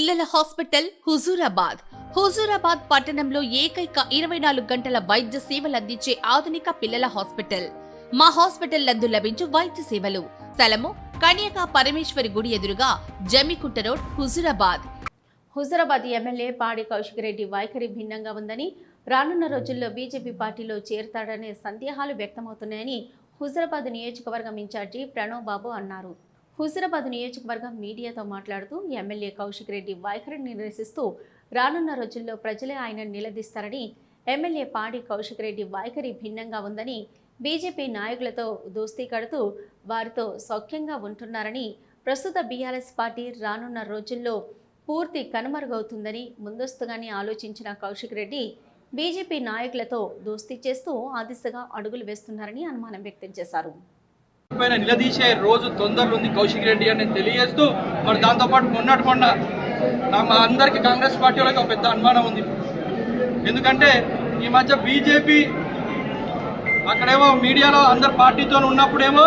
పిల్లల హాస్పిటల్ హుజూరాబాద్ పట్టణంలో ఏకైక 24 గంటల వైద్య సేవలు అందించే ఆధునిక పిల్లల హాస్పిటల్. మా హాస్పిటల్ నందు లభించు వైద్య సేవలు. స్థలము కన్యకా పరమేశ్వరి గుడి ఎదురుగా, జమ్మికుంట రోడ్, హుజూరాబాద్ ఎమ్మెల్యే పాడి కౌశిక్ రెడ్డి వైఖరి భిన్నంగా ఉందని, రానున్న రోజుల్లో బీజేపీ పార్టీలో చేరతాడనే సందేహాలు వ్యక్తమవుతున్నాయని హుజూరాబాద్ నియోజకవర్గం ఇన్ఛార్జి ప్రణవ్ బాబు అన్నారు. హుజూరాబాద్ నియోజకవర్గం మీడియాతో మాట్లాడుతూ ఎమ్మెల్యే కౌశిక్ రెడ్డి వైఖరిని నిరసిస్తూ రానున్న రోజుల్లో ప్రజలే ఆయన నిలదీస్తారని, ఎమ్మెల్యే పాడి కౌశిక్ రెడ్డి వైఖరి భిన్నంగా ఉందని, బీజేపీ నాయకులతో దోస్తీ కడుతూ వారితో సౌఖ్యంగా ఉంటున్నారని, ప్రస్తుత బీఆర్ఎస్ పార్టీ రానున్న రోజుల్లో పూర్తి కనుమరుగవుతుందని ముందస్తుగానే ఆలోచించిన కౌశిక్ రెడ్డి బీజేపీ నాయకులతో దోస్తీ చేస్తూ ఆ దిశగా అడుగులు వేస్తున్నారని అనుమానం వ్యక్తం చేశారు. నిలదీసే రోజు తొందరలో ఉంది కౌశిక్ రెడ్డి అని తెలియజేస్తూ, మరి దాంతోపాటు మొన్న మా అందరికీ కాంగ్రెస్ పార్టీ వాళ్ళకి ఒక పెద్ద అనుమానం ఉంది. ఎందుకంటే ఈ మధ్య బీజేపీ అక్కడేమో మీడియాలో అందరు పార్టీతో ఉన్నప్పుడేమో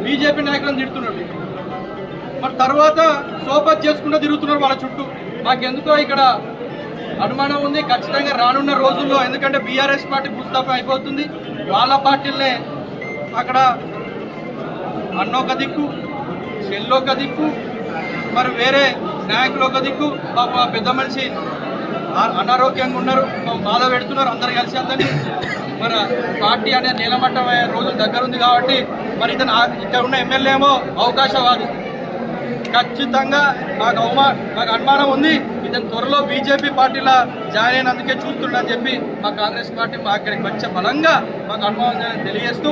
బీజేపీ నాయకులను తిడుతున్నాడు, మరి తర్వాత సోపత్ చేసుకుంటూ తిరుగుతున్నారు వాళ్ళ చుట్టూ. మాకెందుకో ఇక్కడ అనుమానం ఉంది. ఖచ్చితంగా రానున్న రోజుల్లో, ఎందుకంటే బీఆర్ఎస్ పార్టీ పుస్తకం అయిపోతుంది, వాళ్ళ పార్టీలనే అక్కడ అన్నొక దిక్కు, చెల్లొక దిక్కు, మరి వేరే నాయకులు ఒక దిక్కు, పాప పెద్ద మనిషి అనారోగ్యంగా ఉన్నారు, బాధ పెడుతున్నారు, అందరు కలిసి అందరినీ. మరి పార్టీ అనేది నీలమట్టమయ్యే రోజులు దగ్గర ఉంది కాబట్టి మరి ఇతను ఇక్కడ ఉన్న ఎమ్మెల్యే ఏమో అవకాశవాది. ఖచ్చితంగా నాకు అనుమానం ఉంది, ఇతను త్వరలో బీజేపీ పార్టీలో జాయిన్ అయినందుకే చూస్తుండని చెప్పి మా కాంగ్రెస్ పార్టీ మా ఇక్కడికి వచ్చే బలంగా మాకు అనుమానం తెలియజేస్తూ